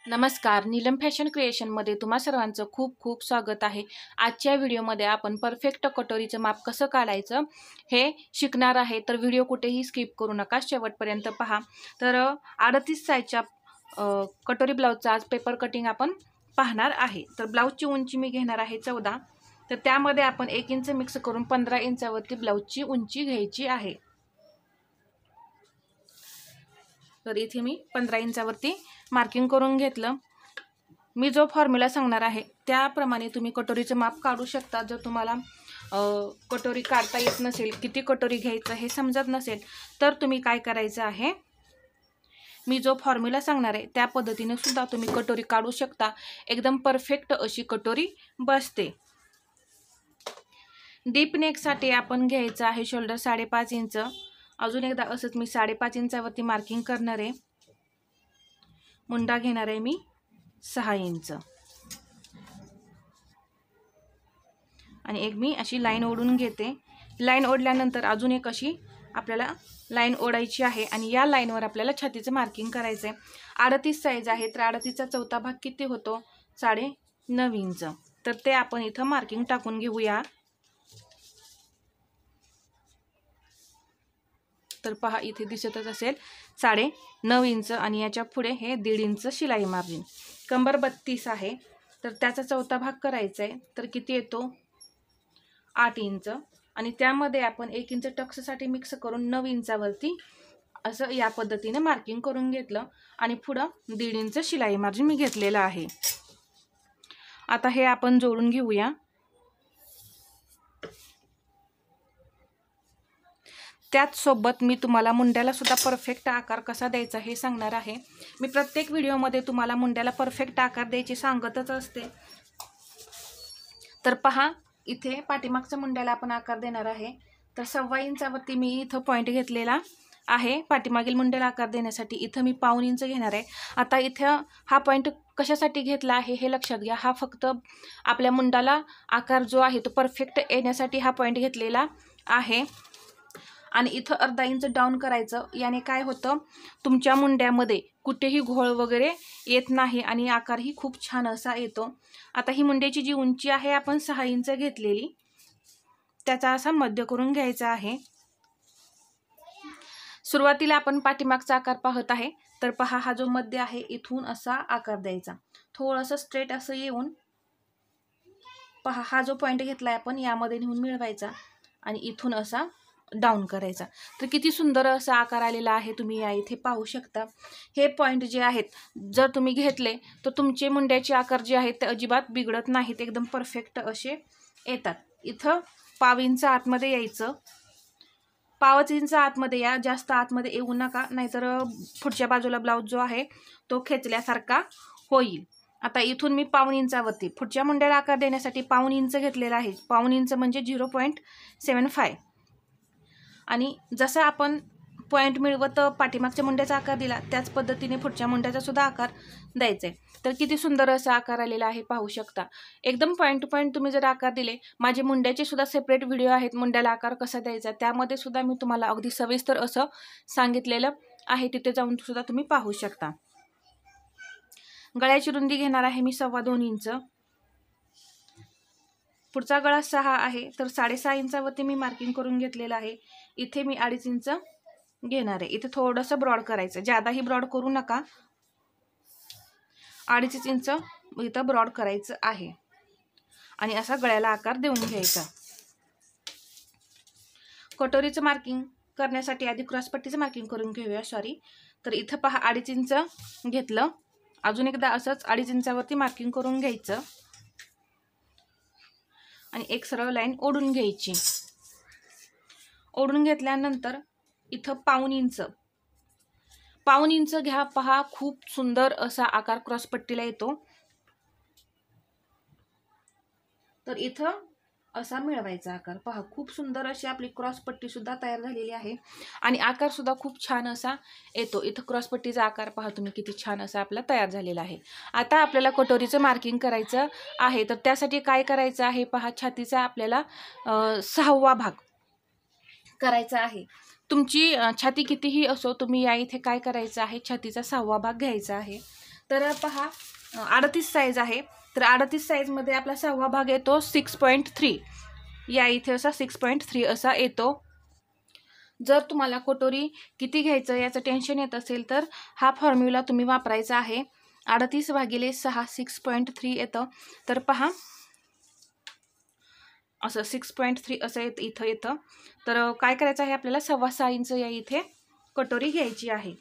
नमस्कार, नीलम फॅशन क्रिएशनमध्ये तुम्हा सर्वांचं खूप खूप स्वागत आहे। आजच्या व्हिडिओमध्ये आपण परफेक्ट कटोरीचं माप कसं काढायचं हे शिकणार आहे। तर व्हिडिओ कुठेही स्किप करू नका, शेवटपर्यंत पहा। तर 38 साईजच्या कटोरी ब्लाउजचा आज पेपर कटिंग आपण पाहणार आहे। तर ब्लाउजची उंची मी घेणार आहे 14, तर त्यामध्ये आपण 1 इंच मिक्स करून 15 इंचावरती ब्लाउजची उंची घ्यायची आहे। तर इथे मी 15 इंचावरती मार्किंग करून घेतलं। मी जो फॉर्म्युला सांगणार आहे त्याप्रमाणे तुम्ही कटोरीचं माप काढू शकता। जर तुम्हाला कटोरी काढता येत नसेल, किती कटोरी घ्यायचं हे समजत नसेल, तर तुम्ही काय करायचं आहे, मी जो फॉर्म्युला सांगणार आहे त्या पद्धतीने सुद्धा तुम्ही कटोरी काढू शकता। एकदम परफेक्ट अशी कटोरी बसते। डीप नेकसाठी आपण घ्यायचं आहे शोल्डर 5.5 इंच। अजून एकदा असंच मी 5.5 इंचावरती मार्किंग करणार आहे। मुंडा घेणार आहे मी 6 इंच आणि एक मी अशी लाईन ओढून घेते। लाईन ओढल्यानंतर अजून एक अशी आपल्याला लाईन ओढायची आहे आणि या लाईनवर आपल्याला छातीचं मार्किंग करायचं आहे। 38 साईज आहे, तर 38चा चौथा भाग किती होतो? 9.5 इंच। तर ते आपण इथं मार्किंग टाकून घेऊया। तर पहा, इथे दिसतच असेल 9.5 इंच आणि याच्या पुढे हे 1.5 इंच शिलाई मार्जिन। कंबर 32 आहे, तर त्याचा चौथा भाग करायचा आहे। तर किती येतो? 8 इंच आणि त्यामध्ये आपण 1 इंच टक्ससाठी मिक्स करून 9 इंचावरती असं या पद्धतीने मार्किंग करून घेतलं आणि पुढं 1.5 इंच शिलाई मार्जिन मी घेतलेलं आहे। आता हे आपण जोडून घेऊया। त्याच सोबत मी तुम्हाला मुंड्याला सुद्धा परफेक्ट आकार कसा द्यायचा हे सांगणार आहे। मी प्रत्येक व्हिडिओमध्ये तुम्हाला मुंड्याला परफेक्ट आकार द्यायची सांगतच असते। तर पहा, इथे पाठीमागच्या मुंड्याला आपण आकार देणार आहे। तर 1.25 इंचावरती मी इथं पॉईंट घेतलेला आहे पाठीमागील मुंड्याला आकार देण्यासाठी। इथं मी 1.25 इंच घेणार आहे। आता इथं हा पॉईंट कशासाठी घेतला आहे हे लक्षात घ्या। हा फक्त आपल्या मुंडाला आकार जो आहे तो परफेक्ट येण्यासाठी हा पॉईंट घेतलेला आहे आणि इथं अर्धा इंच डाऊन करायचं। याने काय होतं, तुमच्या मुंड्यामध्ये कुठेही घोळ वगैरे येत नाही आणि आकारही खूप छान असा येतो। आता ही मुंड्याची जी उंची आहे आपण 6 इंच घेतलेली, त्याचा असा मध्य करून घ्यायचा आहे। सुरुवातीला आपण पाठीमागचा आकार पाहत आहे, तर पहा हा जो मध्य आहे इथून असा आकार द्यायचा, थोडंसं स्ट्रेट असं येऊन पहा हा जो पॉईंट घेतलाय आपण यामध्ये नेऊन मिळवायचा आणि इथून असा डाऊन करायचा। तर किती सुंदर असा आकार आलेला आहे, तुम्ही या इथे पाहू शकता। हे पॉईंट जे आहेत जर तुम्ही घेतले तर तुमचे मुंड्याचे आकार जे आहेत ते अजिबात बिघडत नाहीत, एकदम परफेक्ट असे येतात। इथं 1/2 इंच आतमध्ये यायचं, 1/2 इंच आतमध्ये या, जास्त आतमध्ये येऊ नका, नाहीतर पुढच्या बाजूला ब्लाऊज जो आहे तो खेचल्यासारखा होईल। आता इथून मी 1/2 इंचावरती पुढच्या मुंड्याला आकार देण्यासाठी 1/2 इंच घेतलेला आहे। 1/2 इंच म्हणजे 0.75 आणि जसं आपण पॉईंट मिळवत पाठीमागच्या मुंड्याचा आकार दिला त्याच पद्धतीने पुढच्या मुंड्याचा सुद्धा आकार द्यायचा आहे। तर किती सुंदर असा आकार आलेला आहे, पाहू शकता। एकदम पॉईंट टू पॉईंट तुम्ही जर आकार दिले, माझे मुंड्याचे सुद्धा सेपरेट व्हिडिओ आहेत मुंड्याला आकार कसा द्यायचा, त्यामध्ये सुद्धा मी तुम्हाला अगदी सविस्तर असं सांगितलेलं आहे, तिथे जाऊन सुद्धा तुम्ही पाहू शकता। गळ्याची रुंदी घेणार आहे मी 2.25 इंच। पुढचा गळा 6 आहे, तर 6.5 इंचावरती मी मार्किंग करून घेतलेलं आहे। इथे मी 2.5 इंच घेणार आहे। इथे थोडंसं ब्रॉड करायचं, जादाही ब्रॉड करू नका, 2.5 इंच इथं ब्रॉड करायचं आहे आणि असा गळ्याला आकार देऊन घ्यायचा। कटोरीचं मार्किंग करण्यासाठी आधी क्रॉसपट्टीचं मार्किंग करून घेऊया, तर इथं पहा 2.5 इंच घेतलं, अजून एकदा असंच 2.5 इंचावरती मार्किंग करून घ्यायचं आणि एक सरळ लाईन ओढून घ्यायची। ओढून घेतल्यानंतर इथं 1/2 इंच घ्या। पहा खूप सुंदर असा आकार क्रॉसपट्टीला येतो, तर इथं असा मिळवायचा आकार। पहा खूप सुंदर अशी आपली क्रॉसपट्टी सुद्धा तयार झालेली आहे आणि आकार सुद्धा खूप छान असा येतो। इथं क्रॉसपट्टीचा आकार पहा तुम्ही किती छान असा आपला तयार झालेला आहे। आता आपल्याला कटोरीचं मार्किंग करायचं आहे, तर त्यासाठी काय करायचं आहे पहा, छातीचा आपल्याला 6वा भाग करायचा आहे। तुमची छाती कितीही असो, तुम्ही या इथे काय करायचं आहे, छातीचा 6वा भाग घ्यायचा आहे। तर पहा 38 साईज आहे, तर 38 साईजमध्ये आपला 6वा भाग येतो 6.3, या इथे असा 6.3 असा येतो. जर तुम्हाला कटोरी किती घ्यायचं याचं टेन्शन येत असेल तर हा फॉर्म्युला तुम्ही वापरायचा आहे. 38/6 6.3 येतं. तर पहा असं 6.3 असं इथं येतं. तर काय करायचं आहे, आपल्याला 6.25 इंच या इथे कटोरी घ्यायची आहे.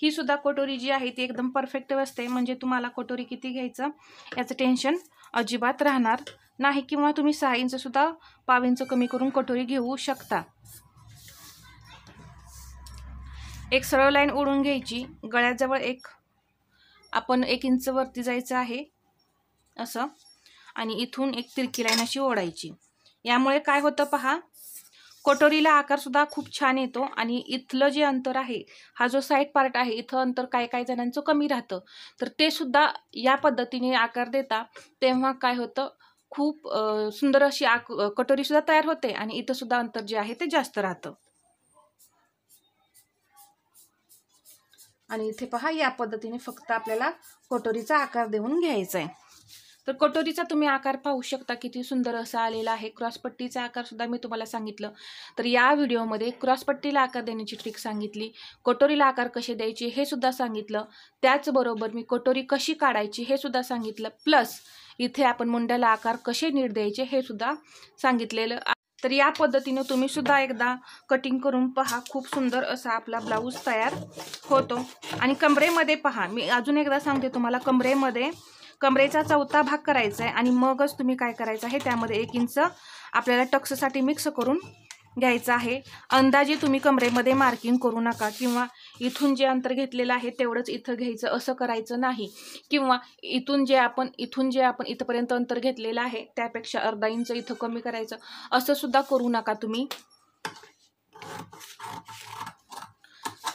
ही सुद्धा कटोरी जी आहे ती एकदम परफेक्ट असते, म्हणजे तुम्हाला कटोरी किती घ्यायचं याचं टेन्शन अजिबात राहणार नाही, किंवा तुम्ही 6 इंच सुद्धा पाव इंच कमी करून कटोरी घेऊ शकता. एक सरळ लाईन ओढून घ्यायची, गळ्याजवळ आपण 1 इंच वरती जायचं आहे असं, आणि इथून एक तिरकी लाईन अशी ओढायची. यामुळे काय होतं पहा, कटोरीला आकार सुद्धा खूप छान येतो. आणि इथलं जे अंतर आहे, हा जो साईड पार्ट आहे, इथं अंतर काही जणांचं कमी राहतं, तर ते सुद्धा या पद्धतीने आकार देता, तेव्हा काय होतं, खूप सुंदर अशी कटोरी सुद्धा तयार होते. आणि इथं सुद्धा अंतर जे आहे ते जास्त राहतं. आणि इथे पहा, या पद्धतीने फक्त आपल्याला कटोरीचा आकार देऊन घ्यायचा आहे. तर कटोरीचा तुम्ही आकार पाहू शकता, किती सुंदर असा आलेला आहे. क्रॉसपट्टीचा आकार सुद्धा मी तुम्हाला सांगितलं. तर या व्हिडिओमध्ये क्रॉसपट्टीला आकार देण्याची ट्रिक सांगितली, कटोरीला आकार कसे द्यायचे हे सुद्धा सांगितलं. त्याचबरोबर मी कटोरी कशी काढायची हे सुद्धा सांगितलं. प्लस इथे आपण मुंड्याला आकार कसे नीट द्यायचे हे सुद्धा सांगितलेलं. तर या पद्धतीने तुम्ही सुद्धा एकदा कटिंग करून पहा, खूप सुंदर असा आपला ब्लाऊज तयार होतो. आणि कमरेमध्ये पहा, मी अजून एकदा सांगते तुम्हाला, कमरेचा 4था भाग करायचा आहे. आणि मगच तुम्ही काय करायचं आहे, त्यामध्ये 1 इंच आपल्याला टक्ससाठी मिक्स करून घ्यायचं आहे. अंदाजे तुम्ही कमरेमध्ये मार्किंग करू नका, किंवा इथून जे अंतर घेतलेलं आहे तेवढंच इथं घ्यायचं असं करायचं नाही, किंवा इथून जे आपण इथपर्यंत अंतर घेतलेलं आहे त्यापेक्षा अर्धा इंच इथं कमी करायचं, असं सुद्धा करू नका तुम्ही.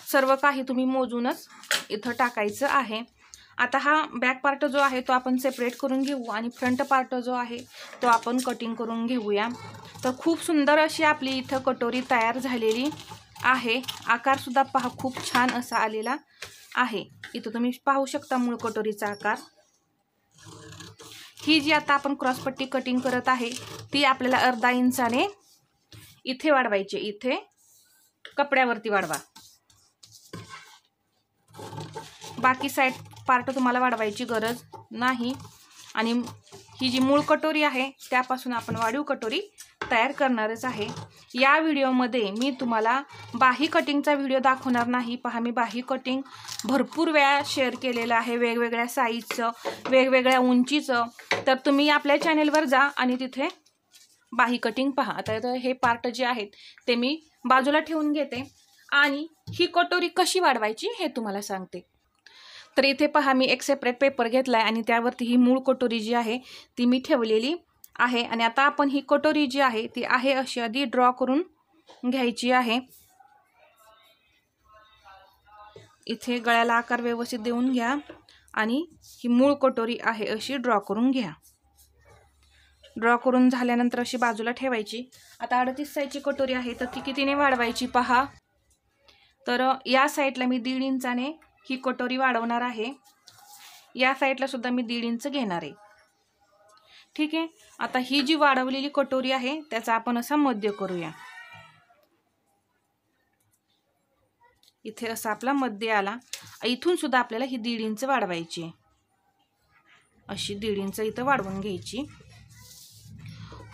सर्व काही तुम्ही मोजूनच इथं टाकायचं आहे. आता हा बॅक पार्ट जो आहे तो आपण सेपरेट करून घेऊ, आणि फ्रंट पार्ट जो आहे तो आपण कटिंग करून घेऊया. तर खूप सुंदर अशी आपली इथं कटोरी तयार झालेली आहे. आकार सुद्धा पहा, खूप छान असा आलेला आहे. इथं तुम्ही पाहू शकता मूळ कटोरीचा आकार. ही जी आता आपण क्रॉसपट्टी कटिंग करत आहे ती आपल्याला अर्धा इंचाने इथे वाढवायची. इथे कपड्यावरती वाढवा, बाकी साईड पार्ट तुम्हाला वाढवायची गरज नाही. आणि ही जी मूळ कटोरी आहे त्यापासून आपण वाढीव कटोरी तयार करणारच आहे. या व्हिडिओमध्ये मी तुम्हाला बाही कटिंगचा व्हिडिओ दाखवणार नाही. पहा, मी बाही कटिंग भरपूर वेळा शेअर केलेलं आहे, वेगवेगळ्या साईजचं, वेगवेगळ्या उंचीचं. तर तुम्ही आपल्या चॅनेलवर जा आणि तिथे बाही कटिंग पहा. आता हे पार्ट जे आहेत ते मी बाजूला ठेवून घेते, आणि ही कटोरी कशी वाढवायची हे तुम्हाला सांगते. तर इथे पहा, मी एक सेपरेट पेपर घेतला आहे, आणि त्यावरती ही मूळ कटोरी जी आहे ती मी ठेवलेली आहे. आणि आता आपण ही कटोरी जी आहे ती आहे अशी आधी ड्रॉ करून घ्यायची आहे. इथे गळ्याला आकार व्यवस्थित देऊन घ्या, आणि ही मूळ कटोरी आहे अशी ड्रॉ करून घ्या. ड्रॉ करून झाल्यानंतर अशी बाजूला ठेवायची. आता 38 साईजची कटोरी आहे, तर ती कितीने वाढवायची पहा. तर या साईडला मी 1.5 इंचाने ही कटोरी वाढवणार आहे. या साईडला सुद्धा मी 1.5 इंच घेणार आहे. ठीक आहे. आता ही जी वाढवलेली कटोरी आहे त्याचा आपण असा मध्य करूया. इथे असा आपला मध्य आला. इथून सुद्धा आपल्याला ही 1.5 इंच वाढवायची आहे. अशी 1.5 इंच इथं वाढवून घ्यायची.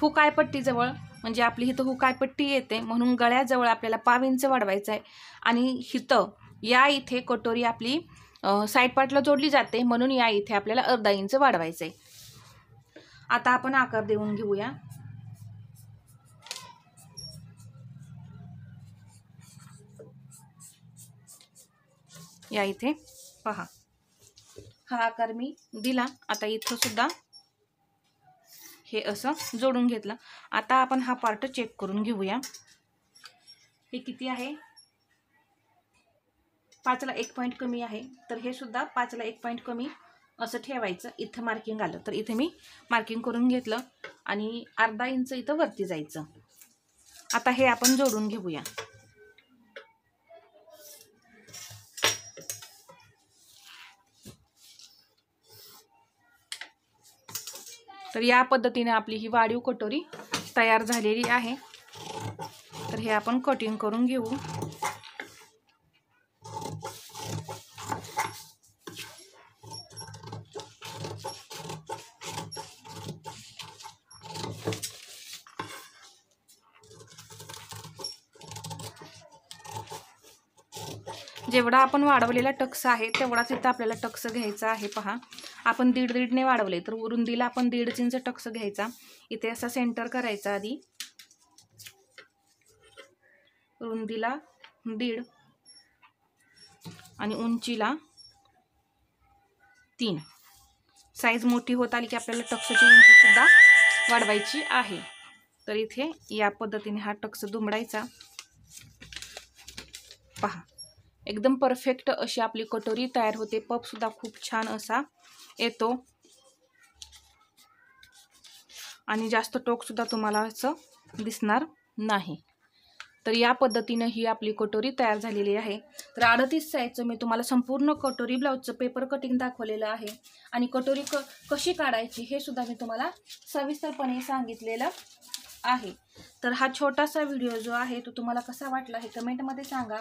हुकायपट्टीजवळ, म्हणजे आपली इथं हुकायपट्टी येते म्हणून गळ्याजवळ आपल्याला पाव इंच वाढवायचं आहे. आणि इथे कटोरी आपली साईड पार्टला जोडली जाते, म्हणून या इथे आपल्याला अर्धा इंच वाढवायचं आहे. आता आपण आकार देऊन घेऊया. या इथे पहा, हा आकार मी दिला. आता इथं सुद्धा हे असं जोडून घेतलं. आता आपण हा पार्ट चेक करून घेऊया. हे किती आहे? 5ला 1 पॉईंट कमी आहे, तर हे सुद्धा 5ला 1 पॉईंट कमी असं ठेवायचं. इथं मार्किंग आलं तर इथे मी मार्किंग करून घेतलं, आणि अर्धा इंच इथं वरती जायचं. आता हे आपण जोडून घेऊया. तर या पद्धतीने आपली ही वाढीव कटोरी तयार झालेली आहे. तर हे आपण कटिंग करून घेऊ. जेवढा आपण वाढवलेला टक्स आहे तेवढाच इथं आपल्याला टक्स घ्यायचा आहे. पहा, आपण दीडने वाढवले तर रुंदीला आपण 1.5 इंच टक्स घ्यायचा. इथे असा सेंटर करायचा. आधी रुंदीला 1.5 आणि उंचीला 3. साईज मोठी होत आली की आपल्याला टक्सची उंची सुद्धा वाढवायची आहे. तर इथे या पद्धतीने हा टक्स दुमडायचा. पहा, एकदम परफेक्ट अशी आपली कटोरी तयार होते. पफ सुद्धा खूप छान असा येतो आणि जास्त टोक सुद्धा तुम्हाला असं दिसणार नाही. तर या पद्धतीने ही आपली कटोरी तयार झालेली आहे. तर 38 साईजचं मी तुम्हाला संपूर्ण कटोरी ब्लाऊजचं पेपर कटिंग दाखवलेलं आहे आणि कटोरी कशी काढायची हे सुद्धा मी तुम्हाला सविस्तरपणे सांगितलेलं आहे. तर हा छोटासा व्हिडिओ जो आहे तो तुम्हाला कसा वाटला हे कमेंटमध्ये सांगा.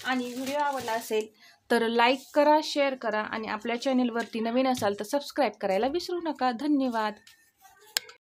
आणि व्हिडिओ आवडला असेल तर लाईक करा, शेअर करा आणि आपल्या चॅनेलवरती नवीन असाल तर सबस्क्राईब करायला विसरू नका. धन्यवाद.